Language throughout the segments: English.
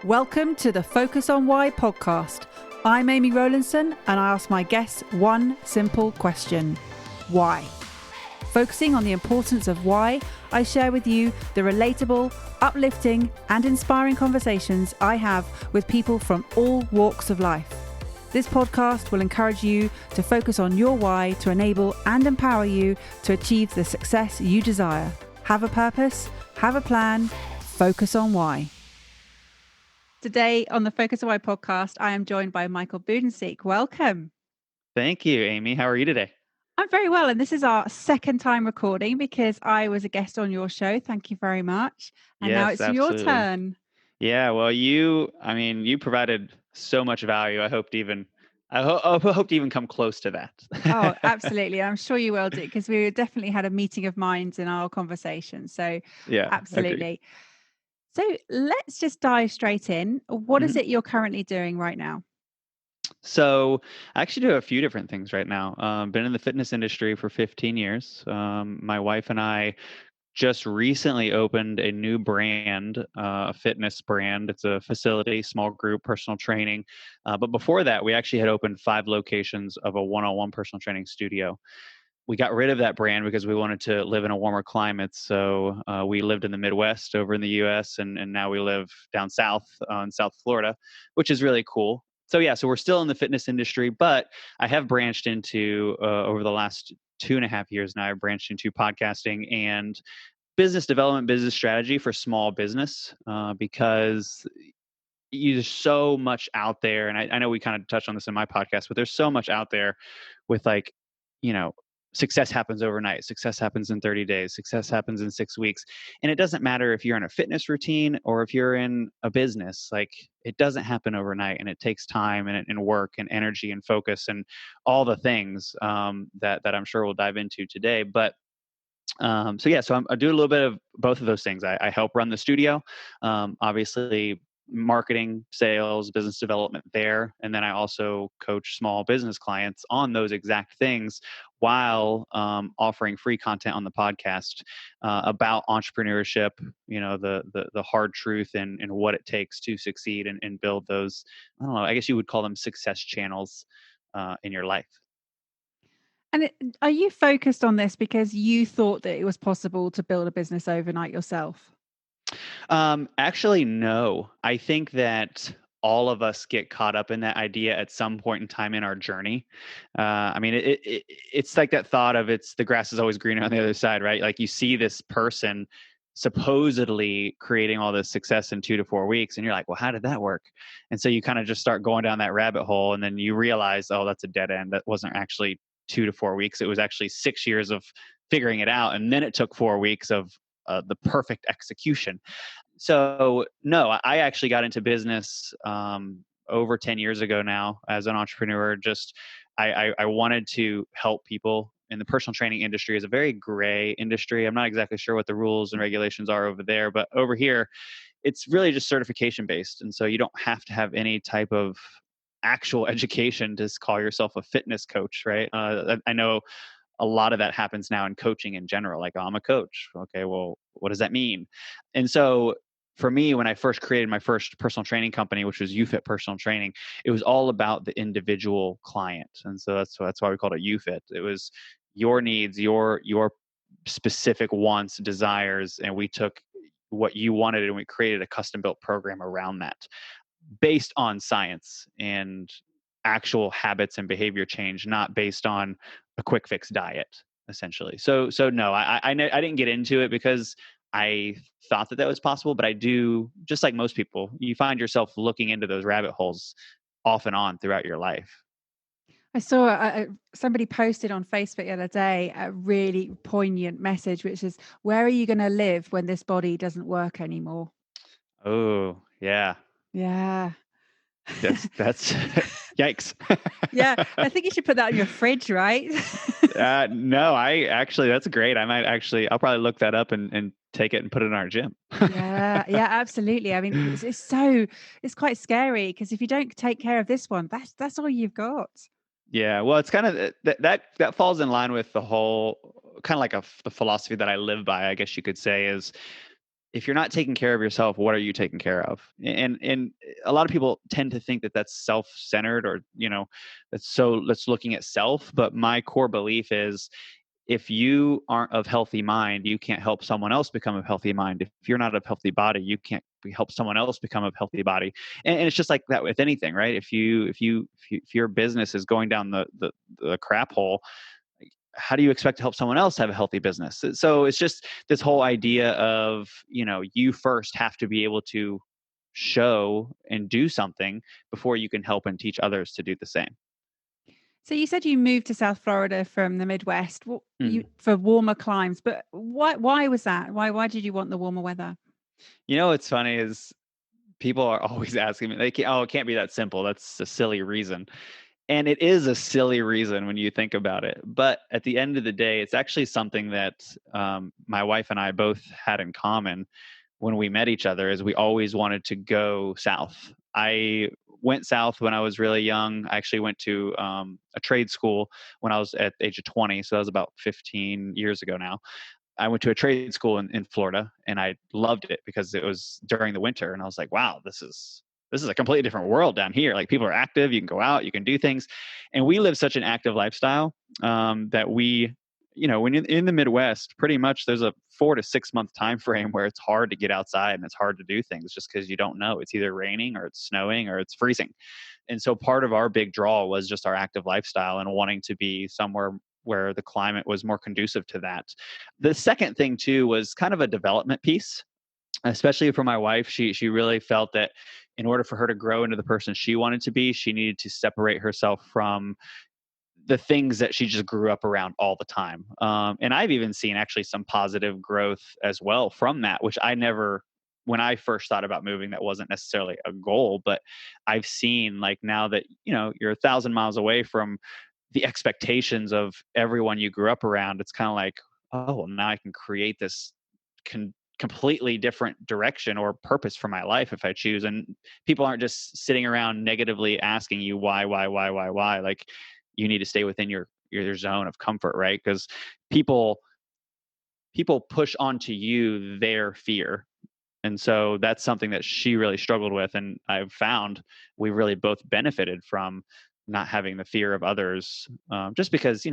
Welcome to the Focus on Why podcast. I'm Amy Rowlandson and I ask my guests one simple question. Why? Focusing on the importance of why, I share with you the relatable, uplifting and inspiring conversations I have with people from all walks of life. This podcast will encourage you to focus on your why to enable and empower you to achieve the success you desire. Have a purpose, have a plan, focus on why. Today on the Focus on Why podcast, I am joined by Michael Budensiek. Welcome. Thank you, Amy. How are you today? I'm very well. And this is our second time recording because I was a guest on your show. Thank you very much. And now Yes, it's your absolutely. turn. Yeah, well, you provided so much value. I hope to even come close to that. Oh, absolutely. I'm sure you will do because we definitely had a meeting of minds in our conversation. So Yeah, agreed. absolutely. So let's just dive straight in. What is Mhm. it you're currently doing right now? So I actually do a few different things right now. Been in the fitness industry for 15 years. My wife and I just recently opened a new brand, a fitness brand. It's a facility, small group, personal training. But before that, we actually had opened 5 locations of a one-on-one personal training studio. We got rid of that brand because we wanted to live in a warmer climate. So we lived in the Midwest over in the US, and now we live down south in South Florida, which is really cool. So yeah, so we're still in the fitness industry, but I have branched into over the last 2.5 years now, I've branched into podcasting and business development, business strategy for small business, because there's so much out there. And I know we kind of touched on this in my podcast, but there's so much out there with you know, success happens overnight, success happens in 30 days, success happens in 6 weeks. And it doesn't matter if you're in a fitness routine or if you're in a business, like it doesn't happen overnight, and it takes time and work and energy and focus and all the things that I'm sure we'll dive into today. But so I do a little bit of both of those things. I help run the studio, obviously marketing, sales, business development there, and then I also coach small business clients on those exact things while offering free content on the podcast about entrepreneurship. You know, the hard truth and what it takes to succeed and build those. I don't know. I guess you would call them success channels in your life. And are you focused on this because you thought that it was possible to build a business overnight yourself? Actually, no. I think that all of us get caught up in that idea at some point in time in our journey. I mean, it's like that thought of it's the grass is always greener on the other side, right? Like you see this person supposedly creating all this success in 2 to 4 weeks, and you're like, well, how did that work? And so you kind of just start going down that rabbit hole, and then you realize, oh, that's a dead end. That wasn't actually 2 to 4 weeks. It was actually 6 years of figuring it out, and then it took 4 weeks of the perfect execution. So no, I actually got into business over 10 years ago now as an entrepreneur. Just I wanted to help people. In the personal training industry is a very gray industry. I'm not exactly sure what the rules and regulations are over there, but over here, it's really just certification based. And so you don't have to have any type of actual education to call yourself a fitness coach, right? I know a lot of that happens now in coaching in general. Like, oh, I'm a coach. Okay, well, what does that mean? And so for me, when I first created my first personal training company, which was UFit Personal Training, it was all about the individual client. And so that's why we called it UFit. It was your needs, your specific wants, desires, and we took what you wanted and we created a custom built program around that based on science and actual habits and behavior change, not based on a quick fix diet, essentially. So no, I didn't get into it because I thought that was possible, but I do, just like most people, you find yourself looking into those rabbit holes off and on throughout your life. I saw somebody posted on Facebook the other day a really poignant message, which is, where are you going to live when this body doesn't work anymore? Oh, yeah. Yeah. That's yikes. Yeah. I think you should put that on your fridge, right? No, that's great. I'll probably look that up and take it and put it in our gym. Yeah, yeah, absolutely. I mean, it's quite scary because if you don't take care of this one, that's all you've got. Yeah, well, it's kind of that falls in line with the whole kind of like the philosophy that I live by, I guess you could say, is if you're not taking care of yourself, what are you taking care of? And a lot of people tend to think that that's self-centered, or that's looking at self. But my core belief is, if you aren't of healthy mind, you can't help someone else become of healthy mind. If you're not of healthy body, you can't help someone else become of healthy body. And it's just like that with anything, right? If your business is going down the crap hole, how do you expect to help someone else have a healthy business? So it's just this whole idea of, you first have to be able to show and do something before you can help and teach others to do the same. So you said you moved to South Florida from the Midwest, Mm. for warmer climes, but why was that? Why did you want the warmer weather? What's funny is people are always asking me, oh, it can't be that simple. That's a silly reason. And it is a silly reason when you think about it. But at the end of the day, it's actually something that my wife and I both had in common when we met each other, is we always wanted to go south. I went south when I was really young. I actually went to a trade school when I was at the age of 20. So that was about 15 years ago now. I went to a trade school in Florida, and I loved it because it was during the winter, and I was like, wow, this is a completely different world down here. Like, people are active, you can go out, you can do things. And we live such an active lifestyle, that we, when you're in the Midwest, pretty much there's a 4 to 6 month time frame where it's hard to get outside and it's hard to do things, just because you don't know. It's either raining or it's snowing or it's freezing. And so part of our big draw was just our active lifestyle and wanting to be somewhere where the climate was more conducive to that. The second thing too was kind of a development piece, especially for my wife. She really felt that in order for her to grow into the person she wanted to be, she needed to separate herself from the things that she just grew up around all the time. And I've even seen actually some positive growth as well from that, which I never, when I first thought about moving, that wasn't necessarily a goal. But I've seen, like, now that, you're 1,000 miles away from the expectations of everyone you grew up around, it's kind of like, oh, well, now I can create this completely different direction or purpose for my life if I choose. And people aren't just sitting around negatively asking you why. Like, you need to stay within your zone of comfort, right? Because people people push onto you their fear. And so that's something that she really struggled with. And I've found we really both benefited from not having the fear of others, just because,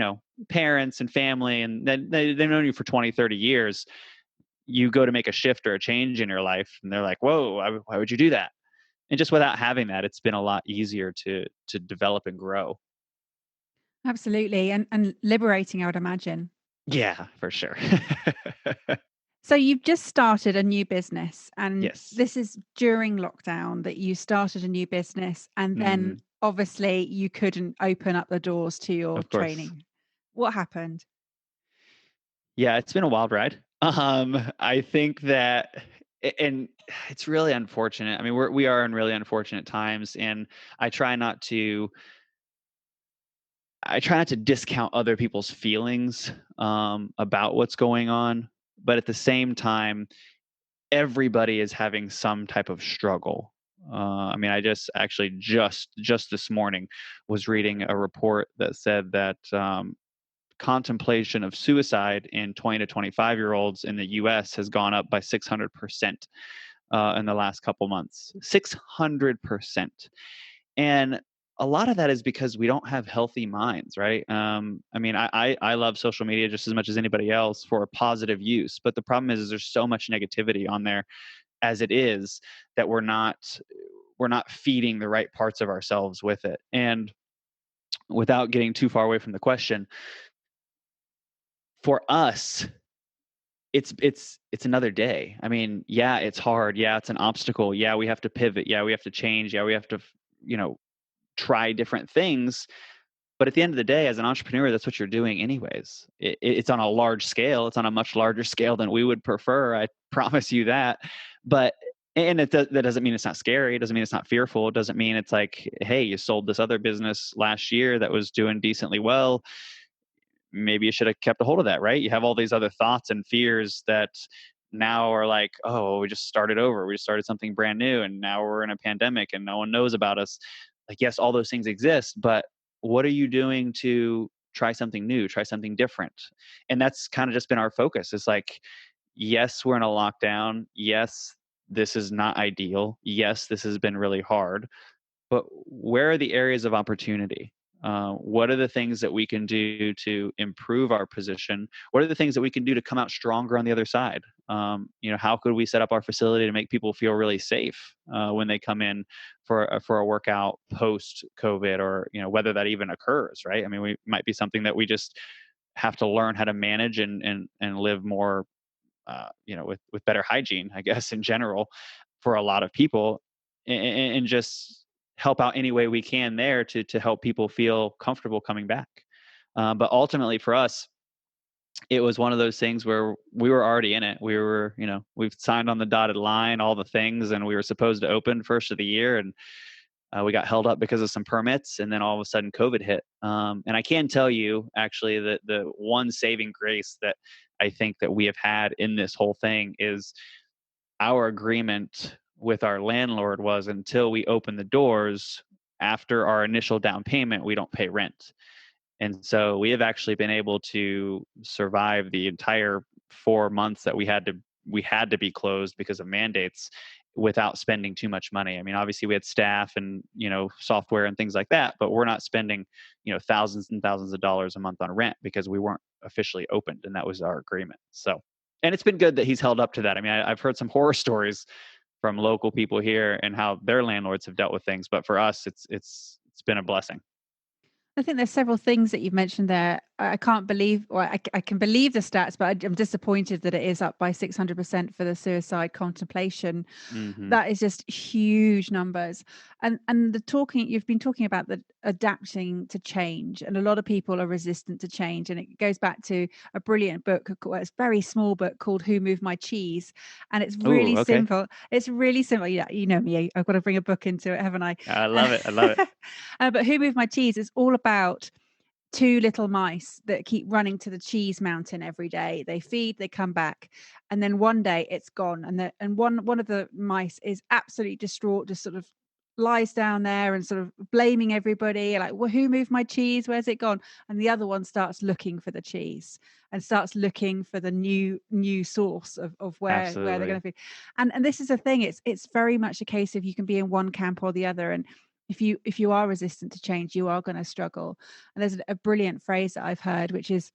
parents and family, and they've known you for 20, 30 years. You go to make a shift or a change in your life, and they're like, whoa, why would you do that? And just without having that, it's been a lot easier to develop and grow. Absolutely, and liberating, I would imagine. Yeah, for sure. So you've just started a new business, and Yes. this is during lockdown that you started a new business, and then Mhm. obviously you couldn't open up the doors to your Of course. training. What happened? Yeah, it's been a wild ride. I think that, and it's really unfortunate. I mean, we are in really unfortunate times, and I try not to I try not to discount other people's feelings about what's going on, but at the same time, everybody is having some type of struggle. I mean, I just actually just this morning was reading a report that said that contemplation of suicide in 20 to 25-year-olds in the US has gone up by 600% in the last couple months. 600%. And a lot of that is because we don't have healthy minds, right? I mean, I love social media just as much as anybody else for a positive use, but the problem is there's so much negativity on there as it is, that we're not feeding the right parts of ourselves with it. And without getting too far away from the question, for us, it's another day. I mean, yeah, it's hard. Yeah, it's an obstacle. Yeah, we have to pivot. Yeah, we have to change. Yeah, we have to, you know, try different things. But at the end of the day, as an entrepreneur, that's what you're doing anyways. It's on a large scale. It's on a much larger scale than we would prefer. I promise you that. But that doesn't mean it's not scary. It doesn't mean it's not fearful. It doesn't mean it's like, hey, you sold this other business last year that was doing decently well. Maybe you should have kept a hold of that, right? You have all these other thoughts and fears that now are like, oh, we just started over. We just started something brand new, and now we're in a pandemic and no one knows about us. Like, yes, all those things exist, but what are you doing to try something new, try something different? And that's kind of just been our focus. It's like, yes, we're in a lockdown. Yes, this is not ideal. Yes, this has been really hard. But where are the areas of opportunity? What are the things that we can do to improve our position? What are the things that we can do to come out stronger on the other side? How could we set up our facility to make people feel really safe when they come in for a workout post COVID, or whether that even occurs, right? I mean, we might be something that we just have to learn how to manage and live more, with better hygiene, I guess, in general, for a lot of people, and just help out any way we can there to help people feel comfortable coming back. But ultimately, for us, it was one of those things where we were already in it. We've signed on the dotted line, all the things, and we were supposed to open first of the year, and we got held up because of some permits, and then all of a sudden COVID hit. And I can tell you actually that the one saving grace that I think that we have had in this whole thing is our agreement with our landlord was, until we open the doors after our initial down payment, we don't pay rent. And so we have actually been able to survive the entire 4 months that we had to be closed because of mandates without spending too much money. I mean, obviously we had staff and, software and things like that, but we're not spending, thousands and thousands of dollars a month on rent because we weren't officially opened, and that was our agreement. So, and it's been good that he's held up to that. I mean, I've heard some horror stories from local people here and how their landlords have dealt with things, but for us, it's been a blessing. I think there's several things that you've mentioned there. I can't believe, or I can believe the stats, but I'm disappointed that it is up by 600% for the suicide contemplation. Hmm. That is just huge numbers. And you've been talking about the adapting to change, and a lot of people are resistant to change. And it goes back to a brilliant book, it's a very small book called Who Moved My Cheese? And it's Oh, really okay. simple. It's really simple. Yeah, you know me. I've got to bring a book into it, haven't I? I love it. I love it. But Who Moved My Cheese is all about two little mice that keep running to the cheese mountain every day. They feed, they come back, and then one day it's gone. And one of the mice is absolutely distraught, just sort of lies down there and sort of blaming everybody, like, well, who moved my cheese? Where's it gone? And the other one starts looking for the cheese and starts looking for the new source of where they're going Absolutely. to be. And this is the thing, it's very much a case of you can be in one camp or the other. And if you are resistant to change, you are going to struggle. And there's a brilliant phrase that I've heard, which is,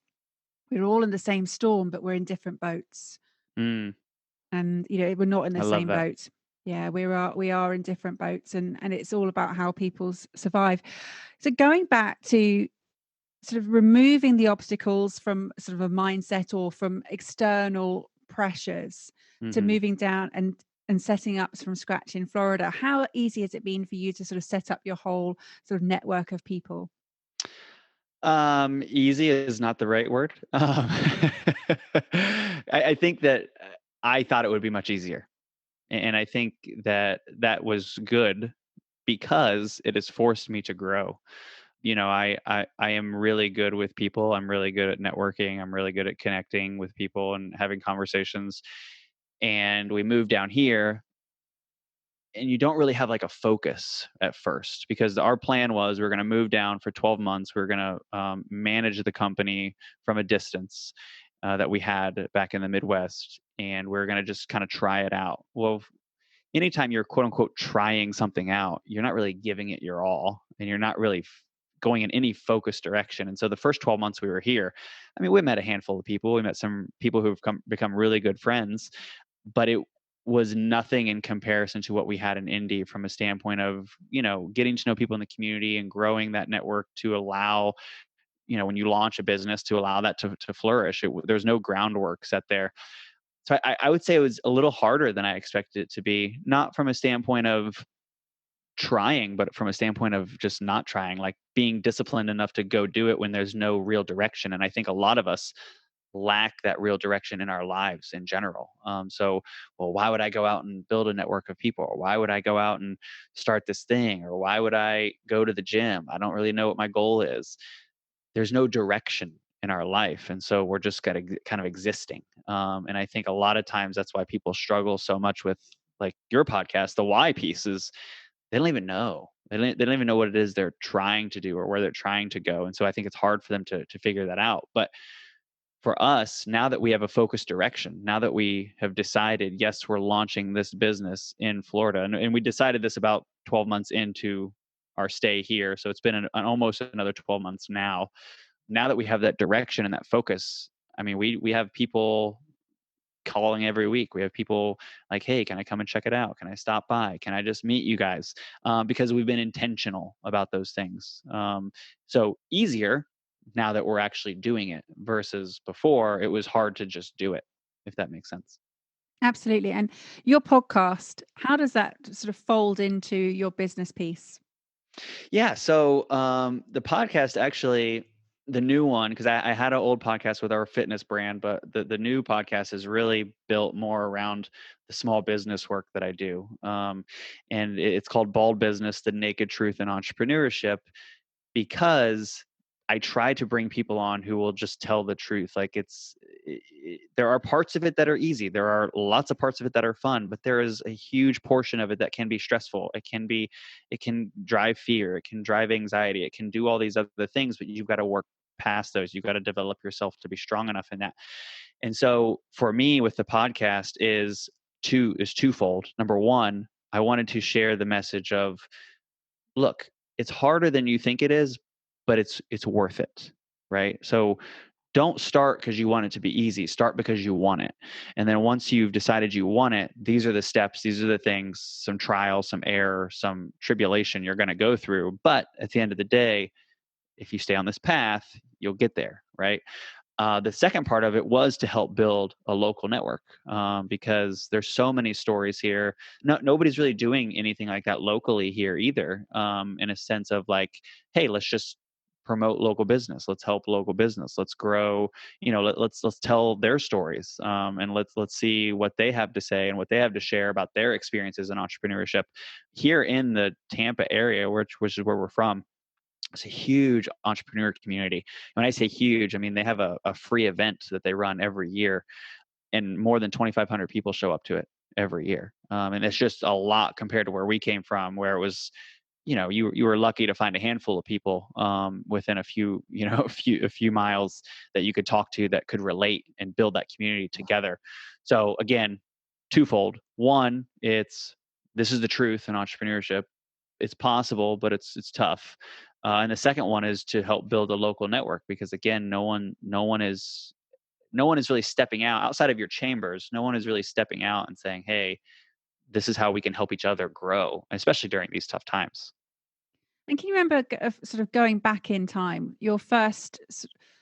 we're all in the same storm, but we're in different boats. Mm, And we're not in the I love same that. boat. Yeah, we are in different boats, and it's all about how people survive. So going back to sort of removing the obstacles from sort of a mindset or from external pressures, to Hmm. moving down and setting up from scratch in Florida, how easy has it been for you to sort of set up your whole sort of network of people? Easy is not the right word. I think that I thought it would be much easier, and I think that that was good because it has forced me to grow. I am really good with people. I'm really good at networking. I'm really good at connecting with people and having conversations. And we moved down here, and you don't really have like a focus at first, because our plan was we are going to move down for 12 months. We are going to manage the company from a distance that we had back in the Midwest, and we are going to just kind of try it out. Well, anytime you're quote unquote trying something out, you're not really giving it your all, and you're not really going in any focused direction. And so the first 12 months we were here, I mean, we met a handful of people. We met some people who've become really good friends, but it was nothing in comparison to what we had in Indy, from a standpoint of, getting to know people in the community and growing that network to allow, when you launch a business, to allow that to flourish. There's no groundwork set there. So I would say it was a little harder than I expected it to be, not from a standpoint of trying, but from a standpoint of just not trying, like being disciplined enough to go do it when there's no real direction. And I think a lot of us lack that real direction in our lives in general. Well, why would I go out and build a network of people? Or why would I go out and start this thing? Or why would I go to the gym? I don't really know what my goal is. There's no direction in our life, and so we're just kind of existing. And I think a lot of times that's why people struggle so much with, like, your podcast. The why piece is, they don't even know. They don't even know what it is they're trying to do or where they're trying to go. And so I think it's hard for them to figure that out. But for us, now that we have a focused direction, now that we have decided, yes, we're launching this business in Florida, and we decided this about 12 months into our stay here. So it's been an almost another 12 months now. Now that we have that direction and that focus, I mean, we have people calling every week. We have people like, hey, can I come and check it out? Can I stop by? Can I just meet you guys? Because we've been intentional about those things. So easier now that we're actually doing it versus before it was hard to just do it, if that makes sense. Absolutely. And your podcast, how does that sort of fold into your business piece? Yeah. So the podcast actually, the new one, because I had an old podcast with our fitness brand, but the new podcast is really built more around the small business work that I do. And it's called Bald Business, The Naked Truth in Entrepreneurship, because I try to bring people on who will just tell the truth. Like there are parts of it that are easy. There are lots of parts of it that are fun, but there is a huge portion of it that can be stressful. It can drive fear. It can drive anxiety. It can do all these other things, but you've got to work past those. You've got to develop yourself to be strong enough in that. And so for me with the podcast is twofold. Number one, I wanted to share the message of, look, it's harder than you think it is, but it's worth it, right? So don't start because you want it to be easy. Start because you want it. And then once you've decided you want it, these are the steps, these are the things, some trial, some error, some tribulation you're going to go through. But at the end of the day, if you stay on this path, you'll get there, right? The second part of it was to help build a local network, because there's so many stories here. Nobody's really doing anything like that locally here either, in a sense of like, hey, let's just promote local business. Let's help local business. Let's grow. Let's tell their stories, and let's see what they have to say and what they have to share about their experiences in entrepreneurship here in the Tampa area, which is where we're from. It's a huge entrepreneur community. When I say huge, I mean they have a free event that they run every year, and more than 2,500 people show up to it every year. And it's just a lot compared to where we came from, where it was, you were lucky to find a handful of people, within a few, a few miles that you could talk to that could relate and build that community together. So again, twofold. One, this is the truth in entrepreneurship. It's possible, but it's tough. And the second one is to help build a local network, because again, no one is really stepping out outside of your chambers. No one is really stepping out and saying, hey, this is how we can help each other grow, especially during these tough times. And can you remember sort of going back in time, your first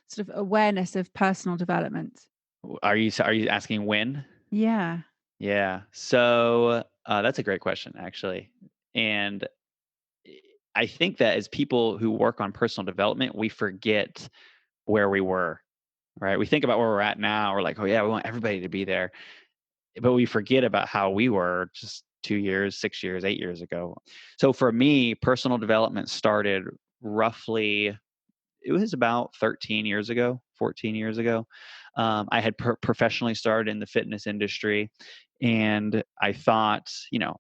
sort of awareness of personal development? Are you asking when? Yeah. Yeah. So that's a great question, actually. And I think that as people who work on personal development, we forget where we were, right? We think about where we're at now. We're like, oh, yeah, we want everybody to be there. But we forget about how we were just 2 years, 6 years, 8 years ago. So for me, personal development started roughly, it was about 13 years ago, 14 years ago. I had professionally started in the fitness industry. And I thought,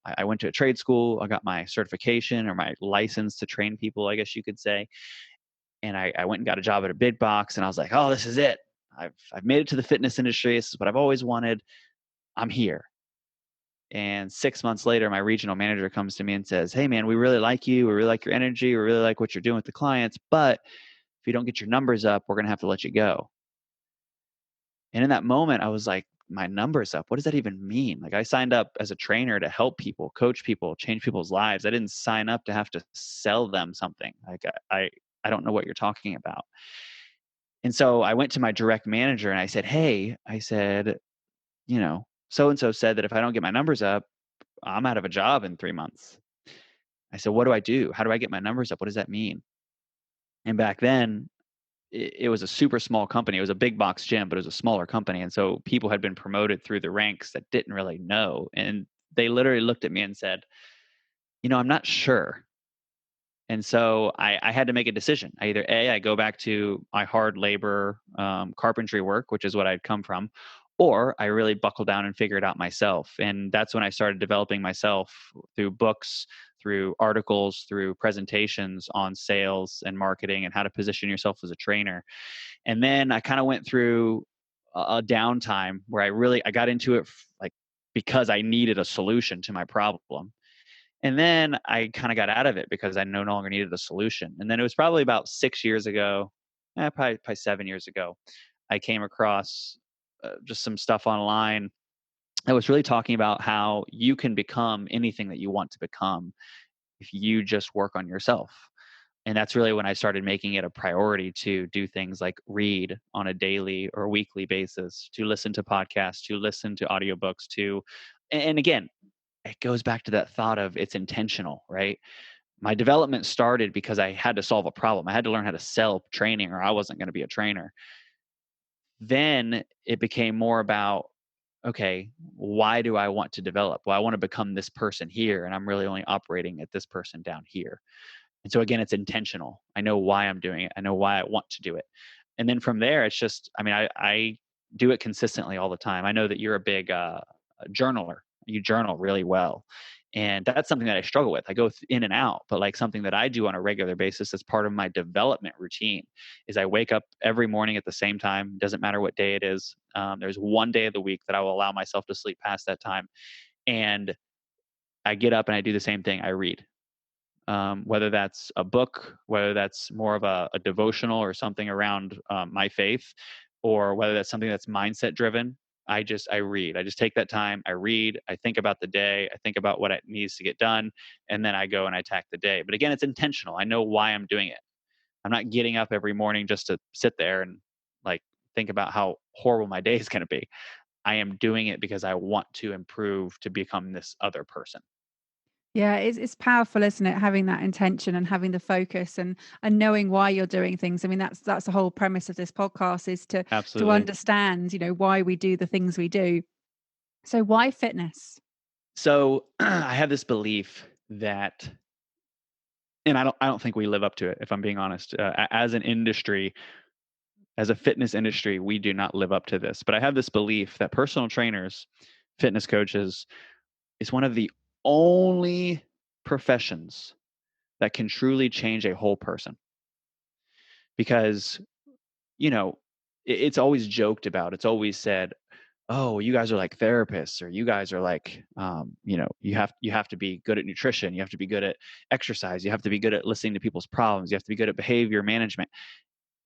I went to a trade school. I got my certification or my license to train people, I guess you could say. And I went and got a job at a big box. And I was like, oh, this is it. I've made it to the fitness industry. This is what I've always wanted. I'm here. And 6 months later, my regional manager comes to me and says, hey, man, we really like you. We really like your energy. We really like what you're doing with the clients. But if you don't get your numbers up, we're going to have to let you go. And in that moment, I was like, my numbers up? What does that even mean? Like, I signed up as a trainer to help people, coach people, change people's lives. I didn't sign up to have to sell them something. Like, I don't know what you're talking about. And so I went to my direct manager and I said, hey, so and so said that if I don't get my numbers up, I'm out of a job in 3 months. I said, what do I do? How do I get my numbers up? What does that mean? And back then, it was a super small company. It was a big box gym, but it was a smaller company. And so people had been promoted through the ranks that didn't really know. And they literally looked at me and said, I'm not sure. And so I had to make a decision. I go back to my hard labor, carpentry work, which is what I'd come from, or I really buckle down and figure it out myself. And that's when I started developing myself through books, through articles, through presentations on sales and marketing and how to position yourself as a trainer. And then I kind of went through a downtime where I got into it like because I needed a solution to my problem. And then I kind of got out of it because I no longer needed a solution. And then it was probably about 6 years ago, probably 7 years ago, I came across just some stuff online that was really talking about how you can become anything that you want to become if you just work on yourself. And that's really when I started making it a priority to do things like read on a daily or weekly basis, to listen to podcasts, to listen to audiobooks, and again, it goes back to that thought of it's intentional, right? My development started because I had to solve a problem. I had to learn how to sell training or I wasn't going to be a trainer. Then it became more about, okay, why do I want to develop? Well, I want to become this person here, and I'm really only operating at this person down here. And so again, it's intentional. I know why I'm doing it. I know why I want to do it. And then from there, it's just, I mean, I do it consistently all the time. I know that you're a big journaler. You journal really well. And that's something that I struggle with. I go in and out, but like something that I do on a regular basis as part of my development routine is I wake up every morning at the same time. Doesn't matter what day it is. There's one day of the week that I will allow myself to sleep past that time. And I get up and I do the same thing. I read, whether that's a book, whether that's more of a devotional or something around my faith, or whether that's something that's mindset driven. I read. I just take that time. I read. I think about the day. I think about what it needs to get done, and then I go and I attack the day. But again, it's intentional. I know why I'm doing it. I'm not getting up every morning just to sit there and like think about how horrible my day is going to be. I am doing it because I want to improve to become this other person. Yeah, it's powerful, isn't it? Having that intention and having the focus and knowing why you're doing things. I mean, that's the whole premise of this podcast is to Absolutely. understand, why we do the things we do. So why fitness? So I have this belief that, and I don't think we live up to it. If I'm being honest, as an industry, as a fitness industry, we do not live up to this. But I have this belief that personal trainers, fitness coaches, is one of the only professions that can truly change a whole person. Because you know, it's always joked about. It's always said, "Oh, you guys are like therapists, or you guys are like, you have to be good at nutrition. You have to be good at exercise. You have to be good at listening to people's problems. You have to be good at behavior management."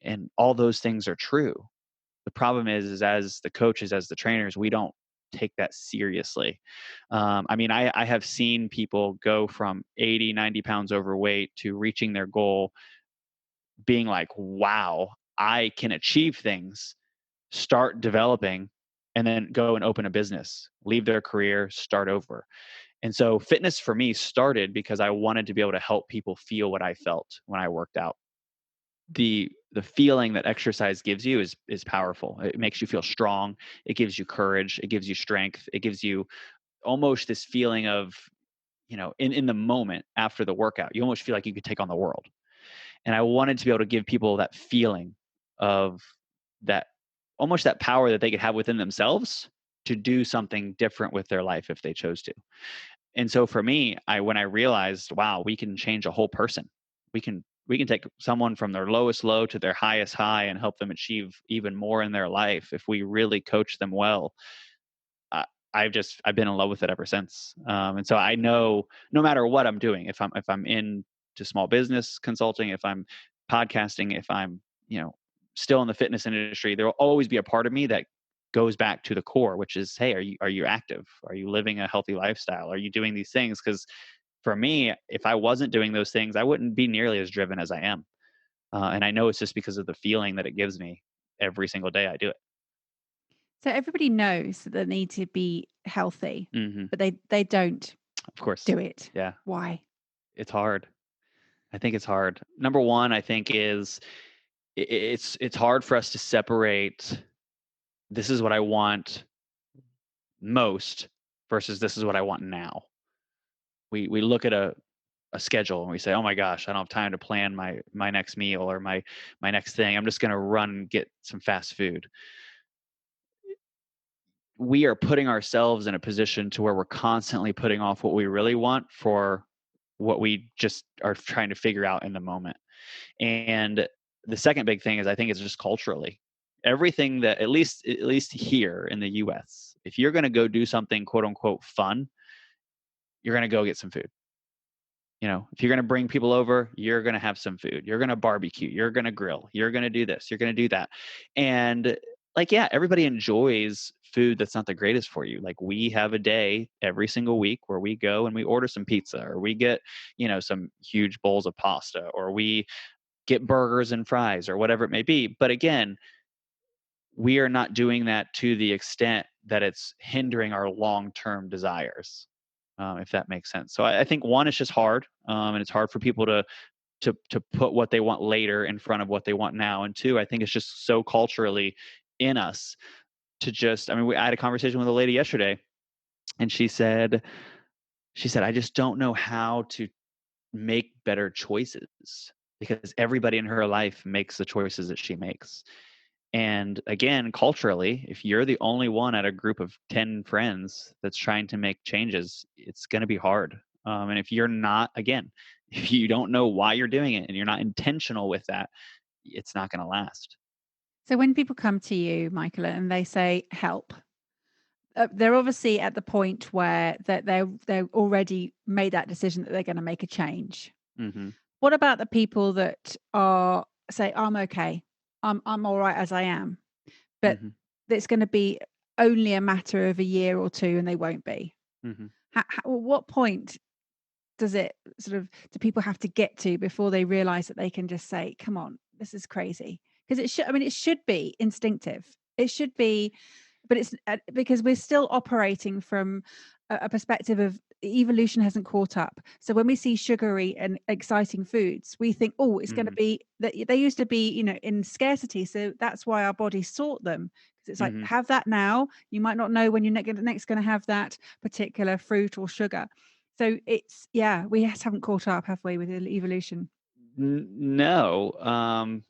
And all those things are true. The problem is as the coaches, as the trainers, we don't take that seriously. I mean, I have seen people go from 80, 90 pounds overweight to reaching their goal, being like, "Wow, I can achieve things," start developing, and then go and open a business, leave their career, start over. And so fitness for me started because I wanted to be able to help people feel what I felt when I worked out. The feeling that exercise gives you is powerful. It makes you feel strong, it gives you courage, it gives you strength, it gives you almost this feeling of, in the moment after the workout, you almost feel like you could take on the world. And I wanted to be able to give people that feeling of that, almost that power that they could have within themselves to do something different with their life if they chose to. And so for me, when I realized, wow, we can change a whole person. We can take someone from their lowest low to their highest high and help them achieve even more in their life if we really coach them well. I, I've been in love with it ever since. And so I know no matter what I'm doing, if I'm into small business consulting, if I'm podcasting, if I'm still in the fitness industry, there will always be a part of me that goes back to the core, which is, hey, are you active? Are you living a healthy lifestyle? Are you doing these things? Because for me, if I wasn't doing those things, I wouldn't be nearly as driven as I am. And I know it's just because of the feeling that it gives me every single day I do it. So everybody knows that they need to be healthy, Hmm. but they don't Of course. do it. Yeah. Why? It's hard. I think it's hard. Number one, I think is it's hard for us to separate this is what I want most versus this is what I want now. We look at a schedule and we say, "Oh my gosh, I don't have time to plan my next meal or my next thing. I'm just going to run and get some fast food." We are putting ourselves in a position to where we're constantly putting off what we really want for what we just are trying to figure out in the moment. And the second big thing is I think it's just culturally. everything that at least here in the US, if you're going to go do something quote unquote fun, you're going to go get some food. If you're going to bring people over, you're going to have some food. You're going to barbecue. You're going to grill. You're going to do this. You're going to do that. And like, yeah, everybody enjoys food that's not the greatest for you. Like, we have a day every single week where we go and we order some pizza, or we get, some huge bowls of pasta, or we get burgers and fries, or whatever it may be. But again, we are not doing that to the extent that it's hindering our long-term desires, if that makes sense. So I think one, it's just hard, and it's hard for people to put what they want later in front of what they want now. And two, I think it's just so culturally in us to just. I mean, I had a conversation with a lady yesterday, and she said, I just don't know how to make better choices because everybody in her life makes the choices that she makes. And again, culturally, if you're the only one at a group of 10 friends that's trying to make changes, it's going to be hard. And if you're not, again, if you don't know why you're doing it and you're not intentional with that, it's not going to last. So when people come to you, Michael, and they say help, they're obviously at the point where that they're already made that decision that they're going to make a change. Hmm. What about the people that are say, I'm okay, I'm all right as I am, but Hmm. it's going to be only a matter of a year or two, and they won't be. Hmm. What point does it do people have to get to before they realize that they can just say, come on, this is crazy? Because it should be instinctive. It should be, but it's because we're still operating from a perspective of evolution hasn't caught up. So when we see sugary and exciting foods, we think, oh, it's going to Hmm. be that they used to be, in scarcity. So that's why our body sought them. Because it's like, Hmm. have that now. You might not know when you're next going to have that particular fruit or sugar. So it's, yeah, we just haven't caught up, have we, with evolution? No.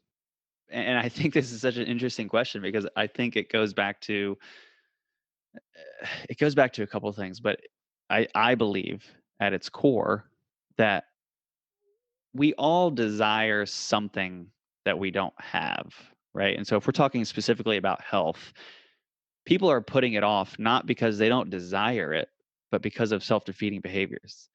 And I think this is such an interesting question because I think it goes back to a couple of things, but I believe at its core that we all desire something that we don't have, right? And so if we're talking specifically about health, people are putting it off not because they don't desire it, but because of self-defeating behaviors.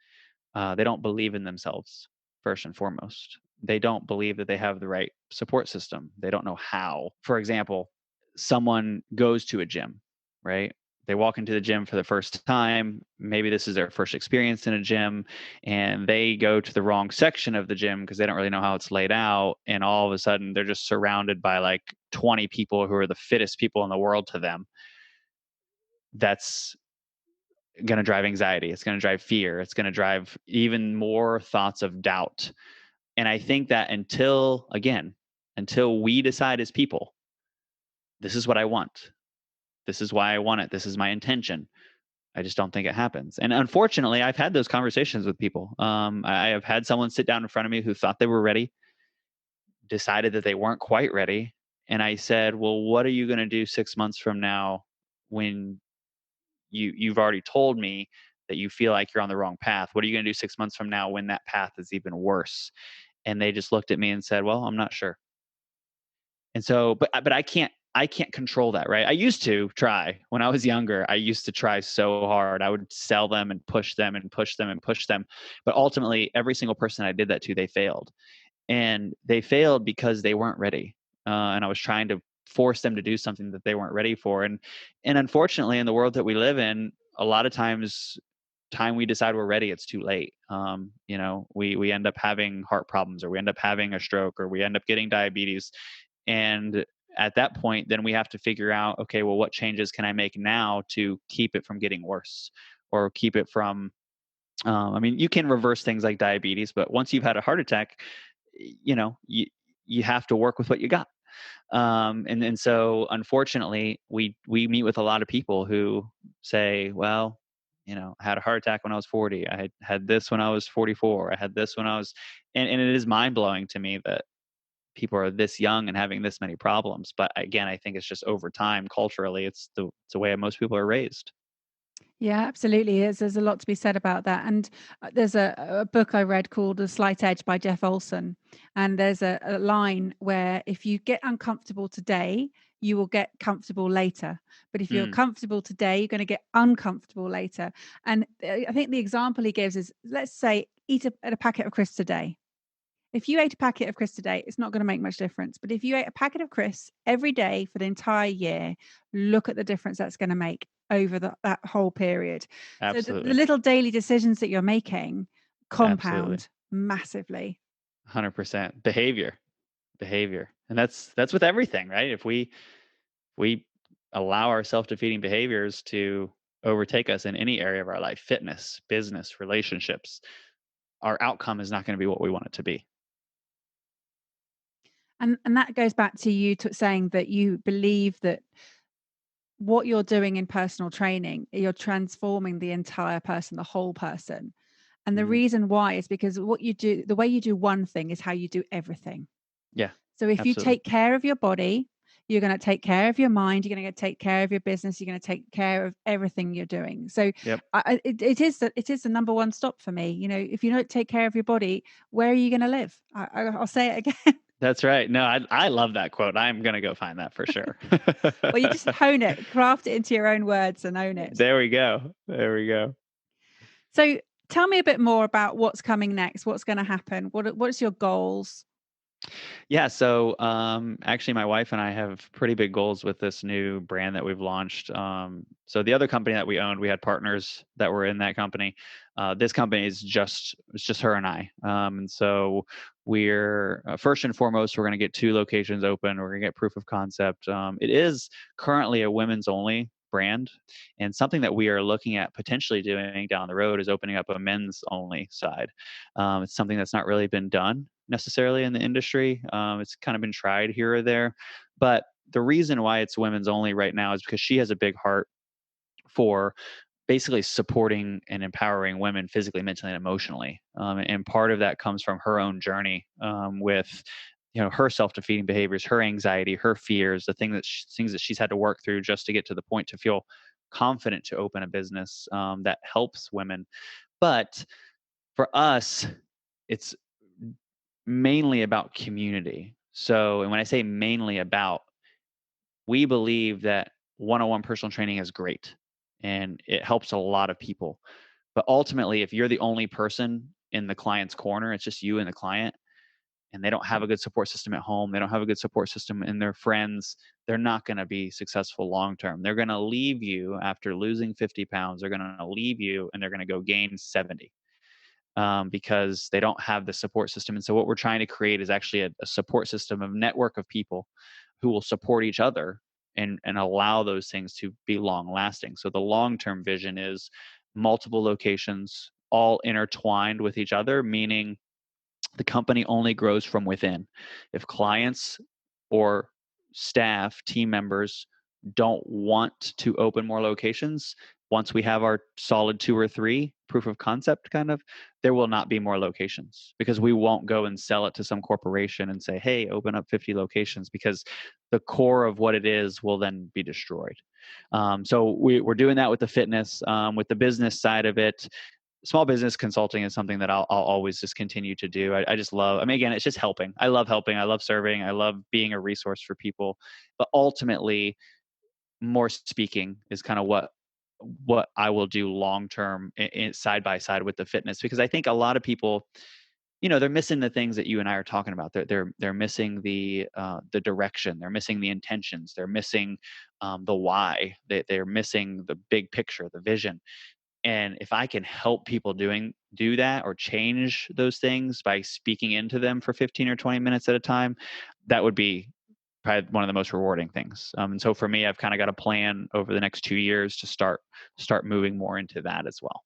They don't believe in themselves, first and foremost. They don't believe that they have the right support system. They don't know how. For example, someone goes to a gym, right? They walk into the gym for the first time. Maybe this is their first experience in a gym, and they go to the wrong section of the gym because they don't really know how it's laid out. And all of a sudden, they're just surrounded by like 20 people who are the fittest people in the world to them. That's going to drive anxiety. It's going to drive fear. It's going to drive even more thoughts of doubt. And I think that until we decide as people, this is what I want. This is why I want it. This is my intention. I just don't think it happens. And unfortunately, I've had those conversations with people. I have had someone sit down in front of me who thought they were ready, decided that they weren't quite ready. And I said, well, what are you going to do 6 months from now when you've already told me that you feel like you're on the wrong path? What are you going to do 6 months from now when that path is even worse? And they just looked at me and said, well, I'm not sure. And so, but I can't control that, right? I used to try when I was younger. I used to try so hard. I would sell them and push them and push them and push them. But ultimately, every single person I did that to, they failed. And they failed because they weren't ready. And I was trying to force them to do something that they weren't ready for. And unfortunately, in the world that we live in, a lot of times, time we decide we're ready, it's too late. We end up having heart problems, or we end up having a stroke, or we end up getting diabetes. And at that point, then we have to figure out, okay, well, what changes can I make now to keep it from getting worse, or keep it from I mean, you can reverse things like diabetes, but once you've had a heart attack, you have to work with what you got. And so, unfortunately, we meet with a lot of people who say, well, I had a heart attack when I was 40. I had this when I was 44. I had this when I was, and it is mind blowing to me that people are this young and having this many problems. But again, I think it's just over time, culturally, it's the way most people are raised. Yeah, absolutely. There's a lot to be said about that. And there's a book I read called The Slight Edge by Jeff Olson. And there's a line where if you get uncomfortable today, you will get comfortable later. But if you're Mm, comfortable today, you're going to get uncomfortable later. And I think the example he gives is, let's say, eat a packet of crisps today. If you ate a packet of crisps today, it's not going to make much difference. But if you ate a packet of crisps every day for the entire year, look at the difference that's going to make over that whole period. So the absolutely. little daily decisions that you're making Absolutely. compound massively. 100%. Behavior. And that's with everything, right? If we allow our self-defeating behaviors to overtake us in any area of our life, fitness, business, relationships, our outcome is not going to be what we want it to be. And that goes back to you saying that you believe that what you're doing in personal training, you're transforming the entire person, the whole person. And the Mhm. reason why is because what you do, the way you do one thing is how you do everything. Yeah, So if you absolutely. take care of your body, you're going to take care of your mind, you're going to take care of your business, you're going to take care of everything you're doing. So Yep. it is the number one stop for me. You know, if you don't take care of your body, where are you going to live? I'll say it again. That's right. No, I love that quote. I'm going to go find that for sure. Well, you just hone it, craft it into your own words and own it. There we go. There we go. So tell me a bit more about what's coming next. What's going to happen? What's your goals? Yeah, so actually, my wife and I have pretty big goals with this new brand that we've launched. So the other company that we owned, we had partners that were in that company. This company is just her and I, and so we're first and foremost, we're going to get 2 locations open. We're going to get proof of concept. It is currently a women's only brand, and something that we are looking at potentially doing down the road is opening up a men's only side. It's something that's not really been done necessarily in the industry. It's kind of been tried here or there, but the reason why it's women's only right now is because she has a big heart for basically supporting and empowering women physically, mentally, and emotionally. And part of that comes from her own journey with her self-defeating behaviors, her anxiety, her fears, things that she's had to work through just to get to the point to feel confident to open a business that helps women. But for us, it's mainly about community. So, and when I say mainly about, we believe that one-on-one personal training is great and it helps a lot of people. But ultimately, if you're the only person in the client's corner, it's just you and the client, and they don't have a good support system at home, they don't have a good support system in their friends, they're not going to be successful long term. They're going to leave you after losing 50 pounds. They're going to leave you and they're going to go gain 70 because they don't have the support system. And so, what we're trying to create is actually a support system of network of people who will support each other and allow those things to be long lasting. So, the long term vision is multiple locations all intertwined with each other, meaning the company only grows from within. If clients or staff, team members don't want to open more locations, once we have our solid 2 or 3 proof of concept kind of, there will not be more locations because we won't go and sell it to some corporation and say, hey, open up 50 locations, because the core of what it is will then be destroyed. So we're doing that with the fitness, with the business side of it. Small business consulting is something that I'll always just continue to do. I just love, I mean, again, it's just helping. I love helping. I love serving. I love being a resource for people. But ultimately, more speaking is kind of what I will do long term side by side with the fitness, because I think a lot of people, they're missing the things that you and I are talking about. They're missing the direction. They're missing the intentions. They're missing the why. They're missing the big picture, the vision. And if I can help people do that or change those things by speaking into them for 15 or 20 minutes at a time, that would be probably one of the most rewarding things. And so for me, I've kind of got a plan over the next 2 years to start moving more into that as well.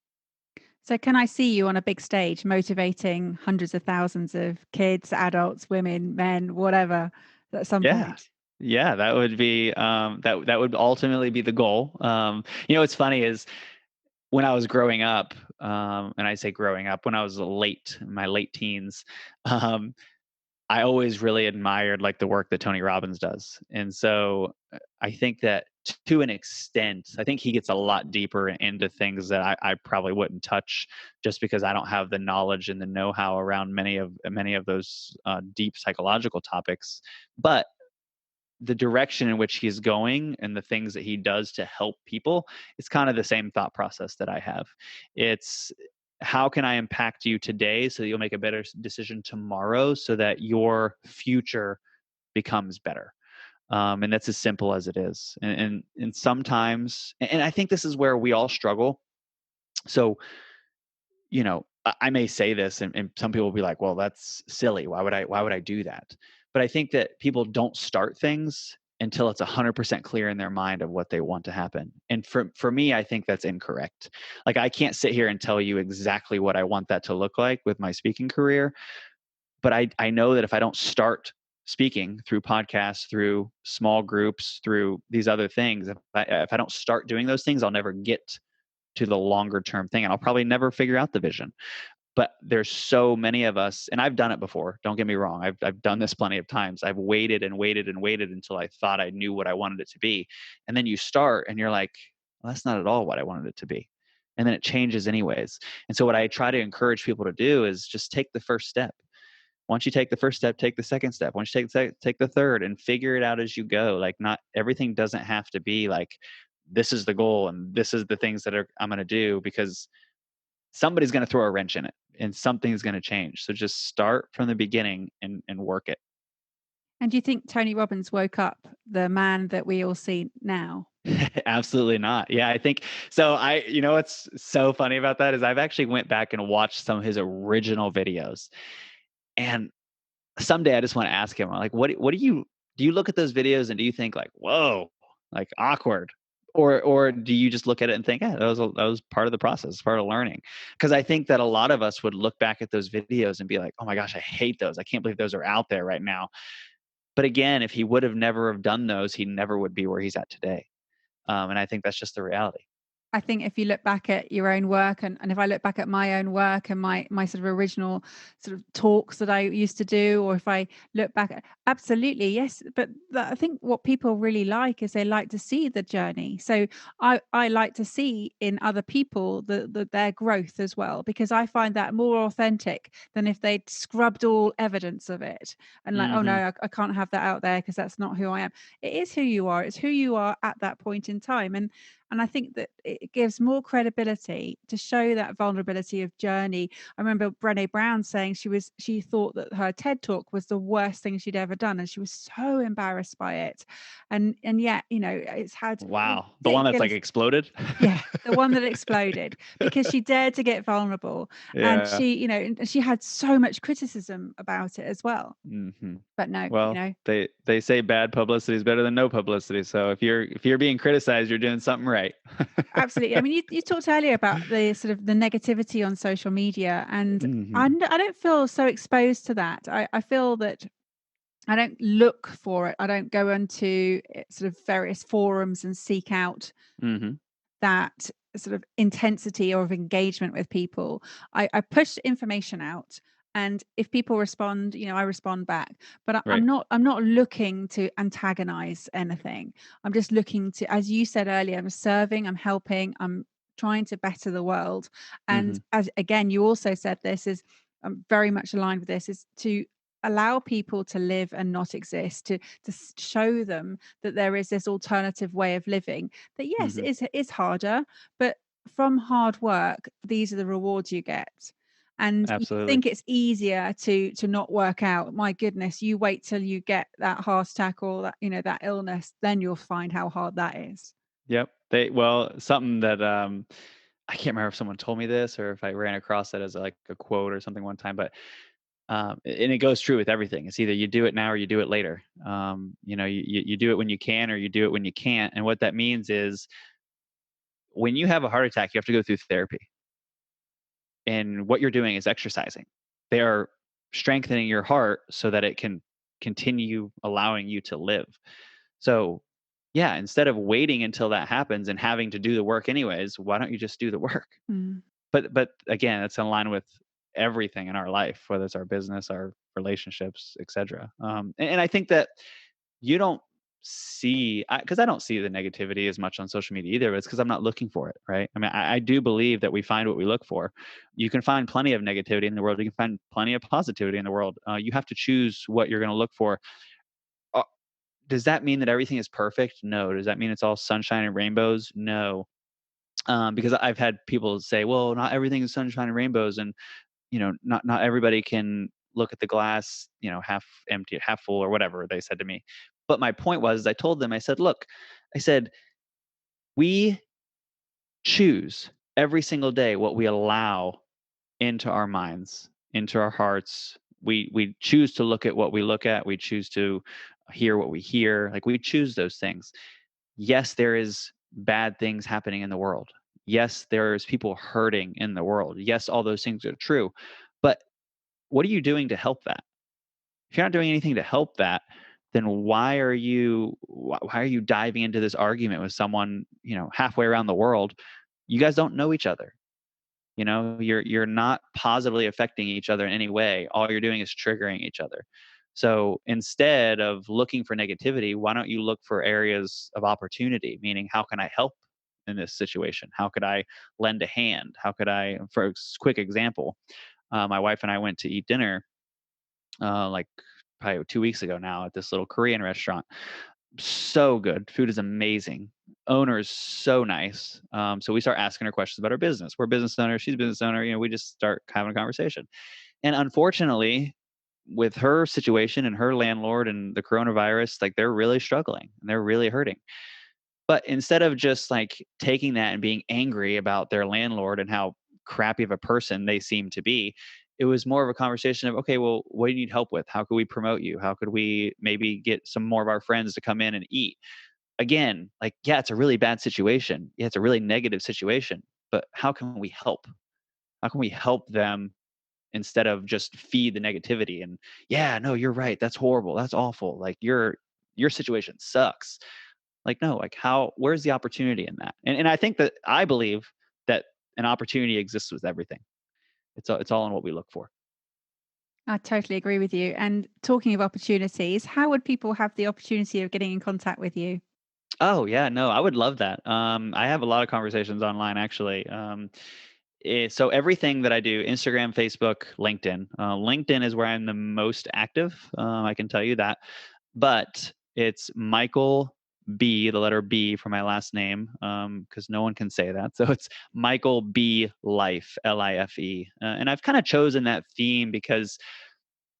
So can I see you on a big stage motivating hundreds of thousands of kids, adults, women, men, whatever, at some Yeah. point? Yeah, that would be that would ultimately be the goal. What's funny is when I was growing up, and I say growing up, when I was in my late teens, um, I always really admired like the work that Tony Robbins does. And so I think that to an extent, I think he gets a lot deeper into things that I probably wouldn't touch, just because I don't have the knowledge and the know-how around many of those deep psychological topics. But the direction in which he's going and the things that he does to help people, it's kind of the same thought process that I have. It's how can I impact you today so that you'll make a better decision tomorrow so that your future becomes better. And that's as simple as it is. And sometimes, and I think this is where we all struggle. So, I may say this, and some people will be like, "Well, that's silly. Why would I do that?" But I think that people don't start things until it's 100% clear in their mind of what they want to happen. And for me, I think that's incorrect. Like, I can't sit here and tell you exactly what I want that to look like with my speaking career, but I know that if I don't start speaking through podcasts, through small groups, through these other things, if I don't start doing those things, I'll never get to the longer term thing, and I'll probably never figure out the vision. But there's so many of us, and I've done it before. Don't get me wrong. I've done this plenty of times. I've waited and waited and waited until I thought I knew what I wanted it to be. And then you start and you're like, well, that's not at all what I wanted it to be. And then it changes anyways. And so what I try to encourage people to do is just take the first step. Once you take the first step, take the second step. Once you take the third, and figure it out as you go. Like, not everything doesn't have to be like, this is the goal and this is the things that I'm going to do, because somebody's going to throw a wrench in it and something's going to change. So just start from the beginning and work it. And do you think Tony Robbins woke up the man that we all see now? Absolutely not. Yeah, I think so. What's so funny about that is I've actually went back and watched some of his original videos, and someday I just want to ask him, like, what do you look at those videos and do you think like, whoa, like awkward? Or do you just look at it and think, yeah, that was part of the process, part of learning? Because I think that a lot of us would look back at those videos and be like, oh my gosh, I hate those. I can't believe those are out there right now. But again, if he would have never have done those, he never would be where he's at today. And I think that's just the reality. I think if you look back at your own work, and if I look back at my own work and my sort of original sort of talks that I used to do, or if I look back at, absolutely, yes. But I think what people really like is they like to see the journey. So I like to see in other people their growth as well, because I find that more authentic than if they'd scrubbed all evidence of it and like, oh no, Hmm. I can't have that out there because that's not who I am. It is who you are. It's who you are at that point in time. And I think that it gives more credibility to show that vulnerability of journey. I remember Brené Brown saying she thought that her TED talk was the worst thing she'd ever done, and she was so embarrassed by it. And yet, it's had Wow, the one that's like ridiculous. exploded. Yeah, the one that exploded because she dared to get vulnerable, and Yeah. and she had so much criticism about it as well. Hmm. But no, Well, they say bad publicity is better than no publicity. So if you're being criticized, you're doing something right. absolutely. I mean, you talked earlier about the sort of the negativity on social media, and Hmm. I don't feel so exposed to that. I feel that I don't look for it. I don't go into sort of various forums and seek out Hmm. that sort of intensity or of engagement with people. I push information out, and if people respond, I respond back. But Right. I'm not looking to antagonize anything. I'm just looking to, as you said earlier, I'm serving, I'm helping, I'm trying to better the world. Hmm. And as again, you also said this is, I'm very much aligned with this, is to allow people to live and not exist, to show them that there is this alternative way of living that, yes, Hmm. is harder, but from hard work, these are the rewards you get. And you Absolutely. think it's easier to not work out. My goodness, you wait till you get that heart attack or that, that illness, then you'll find how hard that is. Yep. Something that I can't remember if someone told me this or if I ran across it as like a quote or something one time, but and it goes true with everything. It's either you do it now or you do it later. You do it when you can or you do it when you can't. And what that means is when you have a heart attack, you have to go through therapy. And what you're doing is exercising. They are strengthening your heart so that it can continue allowing you to live. So, yeah, instead of waiting until that happens and having to do the work anyways, why don't you just do the work? Mm. But again, it's in line with everything in our life, whether it's our business, our relationships, etc. And I think that you don't see, because I don't see the negativity as much on social media either. But it's because I'm not looking for it, right? I mean, I do believe that we find what we look for. You can find plenty of negativity in the world. You can find plenty of positivity in the world. You have to choose what you're going to look for. Uh, Does that mean that everything is perfect? No. Does that mean it's all sunshine and rainbows? No. Because I've had people say, well, not everything is sunshine and rainbows. And, not everybody can look at the glass, half empty, half full, or whatever they said to me. But my point was, I told them, I said, look, I said, we choose every single day what we allow into our minds, into our hearts. We choose to look at what we look at. We choose to hear what we hear. Like, we choose those things. Yes, there is bad things happening in the world. Yes, there's people hurting in the world. Yes, all those things are true. But what are you doing to help that? If you're not doing anything to help that, then why are you diving into this argument with someone, halfway around the world? You guys don't know each other. You're not positively affecting each other in any way. All you're doing is triggering each other. So instead of looking for negativity, why don't you look for areas of opportunity? Meaning, how can I help in this situation? How could I lend a hand? How could I, for a quick example, my wife and I went to eat dinner, like probably 2 weeks ago now, at this little Korean restaurant. So good. Food is amazing. Owner is so nice. So we start asking her questions about her business. We're business owner. She's a business owner. We just start having a conversation. And unfortunately, with her situation and her landlord and the coronavirus, like, they're really struggling and they're really hurting. But instead of just like taking that and being angry about their landlord and how crappy of a person they seem to be, it was more of a conversation of, okay, well, what do you need help with? How could we promote you? How could we maybe get some more of our friends to come in and eat? Again, like, yeah, it's a really bad situation. Yeah, it's a really negative situation, but how can we help? How can we help them instead of just feed the negativity and, yeah, no, you're right. That's horrible. That's awful. Like, your situation sucks. Like, no, like, where's the opportunity in that? And I believe that an opportunity exists with everything. It's all in what we look for. I totally agree with you. And talking of opportunities, how would people have the opportunity of getting in contact with you? Oh yeah, no, I would love that. I have a lot of conversations online, actually. So everything that I do, Instagram, Facebook, LinkedIn. LinkedIn is where I'm the most active. I can tell you that. But it's Michael B, the letter B for my last name, because no one can say that. So it's Michael B Life, Life. And I've kind of chosen that theme because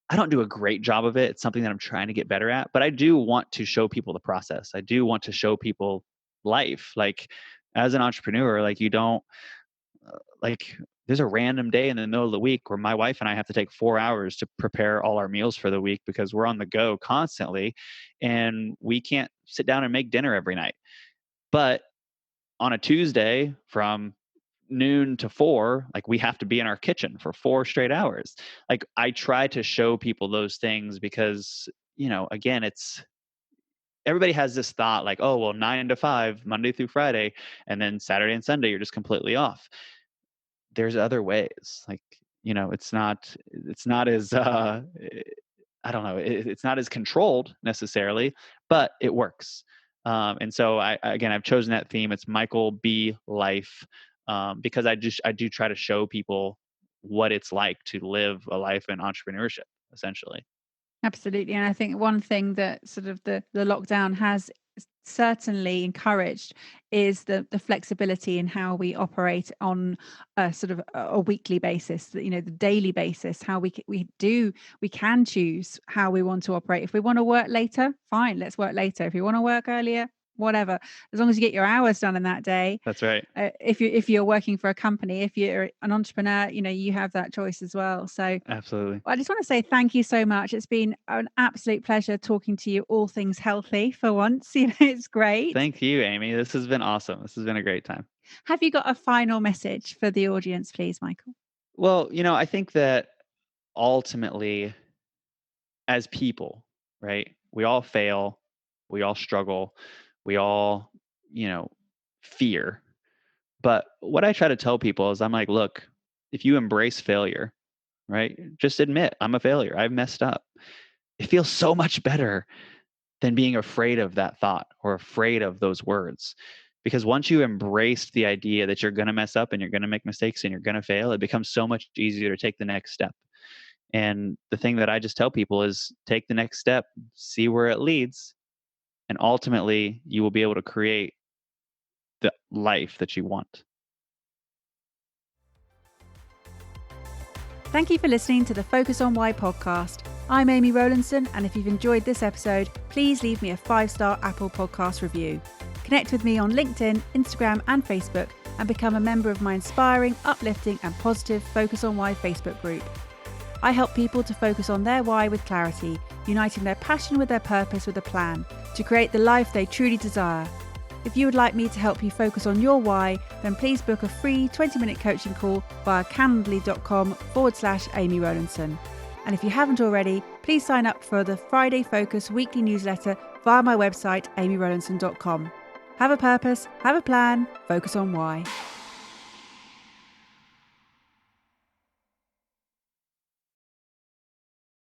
I don't do a great job of it. It's something that I'm trying to get better at, but I do want to show people the process. I do want to show people life. Like, as an entrepreneur, like, you don't, like, there's a random day in the middle of the week where my wife and I have to take 4 hours to prepare all our meals for the week because we're on the go constantly and we can't sit down and make dinner every night. But on a Tuesday from noon to 4, like, we have to be in our kitchen for 4 straight hours. Like, I try to show people those things because, again, it's everybody has this thought like, oh, well, 9 to 5, Monday through Friday, and then Saturday and Sunday, you're just completely off. There's other ways. Like, it's not as, I don't know, it's not as controlled necessarily, but it works. And so again, I've chosen that theme. It's Michael B Life, because I do try to show people what it's like to live a life in entrepreneurship, essentially. Absolutely. And I think one thing that sort of the lockdown has certainly encouraged is the flexibility in how we operate on a sort of a weekly basis, the daily basis, how we can choose how we want to operate. If we want to work later, fine, let's work later. If you want to work earlier, whatever, as long as you get your hours done in that day. That's right. If you're working for a company, if you're an entrepreneur, you have that choice as well. So Absolutely. I just want to say thank you so much. It's been an absolute pleasure talking to you all things healthy for once. It's great. Thank you, Amy. This has been awesome. This has been a great time. Have you got a final message for the audience, please, Michael? Well, I think that ultimately, as people, right? We all fail, we all struggle, we all, you know, fear. But what I try to tell people is, I'm like, look, if you embrace failure, right? Just admit, I'm a failure. I've messed up. It feels so much better than being afraid of that thought or afraid of those words. Because once you embrace the idea that you're going to mess up and you're going to make mistakes and you're going to fail, it becomes so much easier to take the next step. And the thing that I just tell people is, take the next step, see where it leads, And ultimately, you will be able to create the life that you want. Thank you for listening to the Focus on Why podcast. I'm Amy Rowlandson, and if you've enjoyed this episode, please leave me a 5-star Apple Podcast review. Connect with me on LinkedIn, Instagram, and Facebook, and become a member of my inspiring, uplifting, and positive Focus on Why Facebook group. I help people to focus on their why with clarity, uniting their passion with their purpose with a plan to create the life they truly desire. If you would like me to help you focus on your why, then please book a free 20-minute coaching call via calendly.com/Amy Rowlandson. And if you haven't already, please sign up for the Friday Focus weekly newsletter via my website, amyrowlandson.com. Have a purpose, have a plan, focus on why.